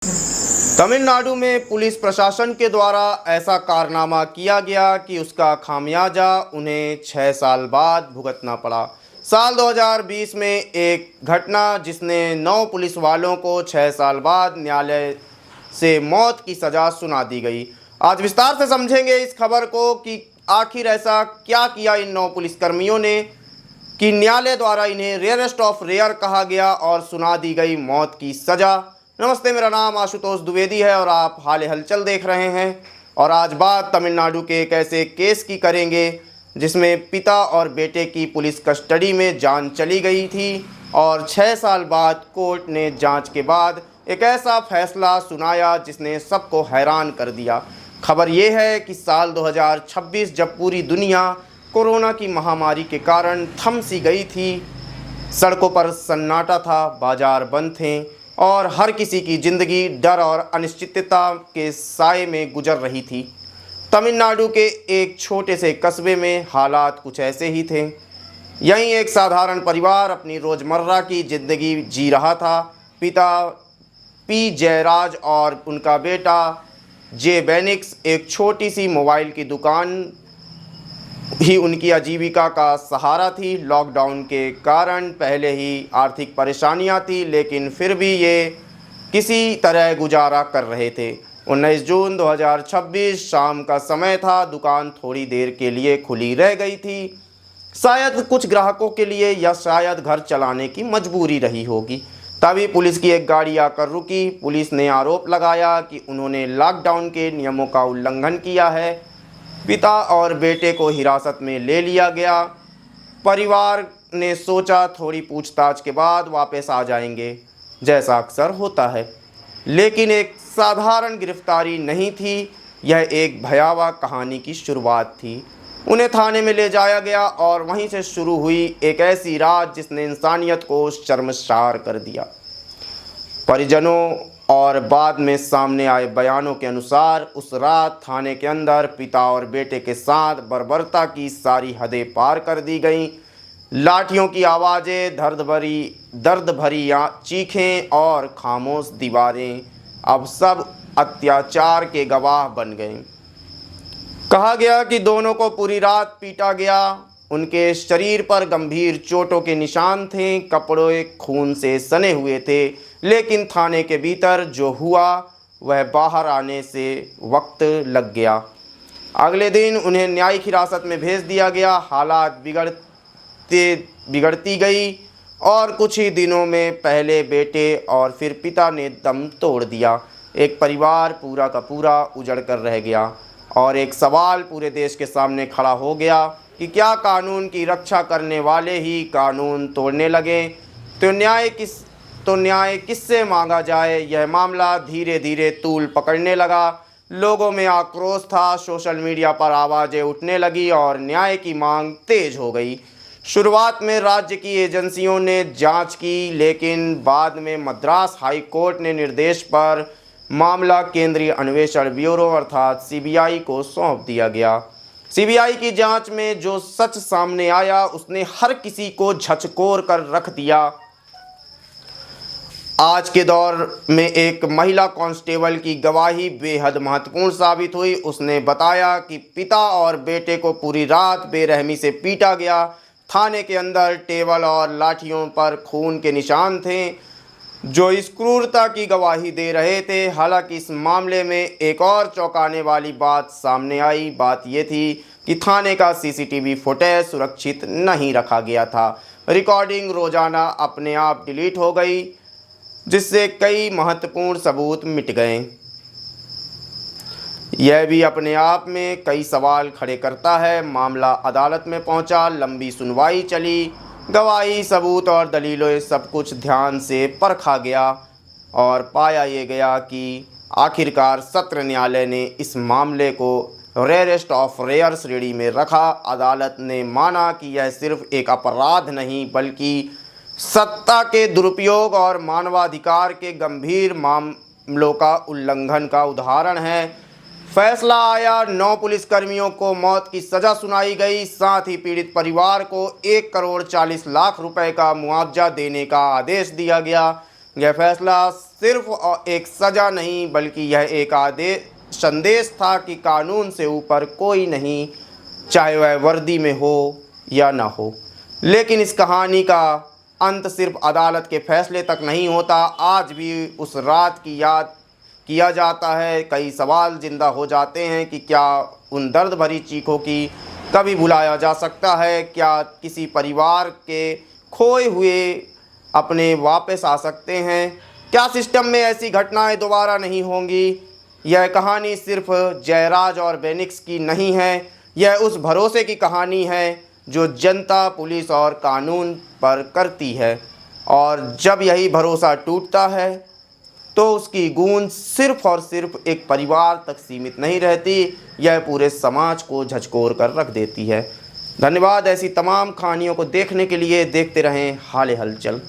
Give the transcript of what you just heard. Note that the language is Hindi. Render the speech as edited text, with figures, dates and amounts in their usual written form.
तमिलनाडु में पुलिस प्रशासन के द्वारा ऐसा कारनामा किया गया कि उसका खामियाजा उन्हें 6 साल बाद भुगतना पड़ा। साल 2020 में एक घटना जिसने 9 पुलिस वालों को 6 साल बाद न्यायालय से मौत की सज़ा सुना दी गई। आज विस्तार से समझेंगे इस खबर को कि आखिर ऐसा क्या किया इन 9 पुलिसकर्मियों ने कि न्यायालय द्वारा इन्हें रेयरेस्ट ऑफ रेयर कहा गया और सुना दी गई मौत की सज़ा। नमस्ते, मेरा नाम आशुतोष द्विवेदी है और आप हाल हलचल देख रहे हैं। और आज बात तमिलनाडु के एक ऐसे केस की करेंगे जिसमें पिता और बेटे की पुलिस कस्टडी में जान चली गई थी और 6 साल बाद कोर्ट ने जांच के बाद एक ऐसा फैसला सुनाया जिसने सबको हैरान कर दिया। खबर ये है कि साल 2026 जब पूरी दुनिया कोरोना की महामारी के कारण थम सी गई थी, सड़कों पर सन्नाटा था, बाजार बंद थे और हर किसी की ज़िंदगी डर और अनिश्चितता के साए में गुजर रही थी, तमिलनाडु के एक छोटे से कस्बे में हालात कुछ ऐसे ही थे। यहीं एक साधारण परिवार अपनी रोज़मर्रा की ज़िंदगी जी रहा था। पिता पी जयराज और उनका बेटा जे बेनिक्स, एक छोटी सी मोबाइल की दुकान ही उनकी आजीविका का सहारा थी। लॉकडाउन के कारण पहले ही आर्थिक परेशानियां थी, लेकिन फिर भी ये किसी तरह गुजारा कर रहे थे। 19 जून 2026 शाम का समय था। दुकान थोड़ी देर के लिए खुली रह गई थी, शायद कुछ ग्राहकों के लिए या शायद घर चलाने की मजबूरी रही होगी। तभी पुलिस की एक गाड़ी आकर रुकी। पुलिस ने आरोप लगाया कि उन्होंने लॉकडाउन के नियमों का उल्लंघन किया है। पिता और बेटे को हिरासत में ले लिया गया। परिवार ने सोचा थोड़ी पूछताछ के बाद वापस आ जाएंगे, जैसा अक्सर होता है, लेकिन एक साधारण गिरफ्तारी नहीं थी, यह एक भयावह कहानी की शुरुआत थी। उन्हें थाने में ले जाया गया और वहीं से शुरू हुई एक ऐसी रात जिसने इंसानियत को शर्मसार कर दिया। परिजनों और बाद में सामने आए बयानों के अनुसार उस रात थाने के अंदर पिता और बेटे के साथ बर्बरता की सारी हदें पार कर दी गईं। लाठियों की आवाज़ें, दर्द भरी चीखें और खामोश दीवारें अब सब अत्याचार के गवाह बन गए। कहा गया कि दोनों को पूरी रात पीटा गया। उनके शरीर पर गंभीर चोटों के निशान थे, कपड़े खून से सने हुए थे, लेकिन थाने के भीतर जो हुआ वह बाहर आने से वक्त लग गया। अगले दिन उन्हें न्यायिक हिरासत में भेज दिया गया। हालात बिगड़ती गई और कुछ ही दिनों में पहले बेटे और फिर पिता ने दम तोड़ दिया। एक परिवार पूरा का पूरा उजड़ कर रह गया और एक सवाल पूरे देश के सामने खड़ा हो गया कि क्या कानून की रक्षा करने वाले ही कानून तोड़ने लगे, तो न्याय किससे मांगा जाए। यह मामला धीरे धीरे तूल पकड़ने लगा। लोगों में आक्रोश था, सोशल मीडिया पर आवाज़ें उठने लगी और न्याय की मांग तेज हो गई। शुरुआत में राज्य की एजेंसियों ने जांच की, लेकिन बाद में मद्रास हाई कोर्ट ने निर्देश पर मामला केंद्रीय अन्वेषण ब्यूरो अर्थात सीबीआई को सौंप दिया गया। सीबीआई की जांच में जो सच सामने आया उसने हर किसी को झकझोर कर रख दिया। आज के दौर में एक महिला कांस्टेबल की गवाही बेहद महत्वपूर्ण साबित हुई। उसने बताया कि पिता और बेटे को पूरी रात बेरहमी से पीटा गया। थाने के अंदर टेबल और लाठियों पर खून के निशान थे जो इस क्रूरता की गवाही दे रहे थे। हालांकि इस मामले में एक और चौंकाने वाली बात सामने आई। बात यह थी कि थाने का सीसीटीवी फुटेज सुरक्षित नहीं रखा गया था। रिकॉर्डिंग रोजाना अपने आप डिलीट हो गई, जिससे कई महत्वपूर्ण सबूत मिट गए। यह भी अपने आप में कई सवाल खड़े करता है। मामला अदालत में पहुंचा, लंबी सुनवाई चली, गवाही, सबूत और दलीलें सब कुछ ध्यान से परखा गया और पाया ये गया कि आखिरकार सत्र न्यायालय ने इस मामले को रेयरेस्ट ऑफ रेयर श्रेणी में रखा। अदालत ने माना कि यह सिर्फ एक अपराध नहीं बल्कि सत्ता के दुरुपयोग और मानवाधिकार के गंभीर मामलों का उल्लंघन का उदाहरण है। फैसला आया, 9 पुलिसकर्मियों को मौत की सज़ा सुनाई गई। साथ ही पीड़ित परिवार को 1 करोड़ 40 लाख रुपए का मुआवजा देने का आदेश दिया गया। यह फैसला सिर्फ एक सज़ा नहीं बल्कि यह एक आदेश संदेश था कि कानून से ऊपर कोई नहीं, चाहे वह वर्दी में हो या ना हो। लेकिन इस कहानी का अंत सिर्फ अदालत के फैसले तक नहीं होता। आज भी उस रात की याद किया जाता है। कई सवाल जिंदा हो जाते हैं कि क्या उन दर्द भरी चीखों की कभी भुलाया जा सकता है? क्या किसी परिवार के खोए हुए अपने वापस आ सकते हैं? क्या सिस्टम में ऐसी घटनाएं दोबारा नहीं होंगी? यह कहानी सिर्फ जयराज और बेनिक्स की नहीं है, यह उस भरोसे की कहानी है जो जनता, पुलिस और कानून पर करती है। और जब यही भरोसा टूटता है तो उसकी गूंज सिर्फ और सिर्फ एक परिवार तक सीमित नहीं रहती, यह पूरे समाज को झकझोर कर रख देती है। धन्यवाद। ऐसी तमाम कहानियों को देखने के लिए देखते रहें हाल हलचल।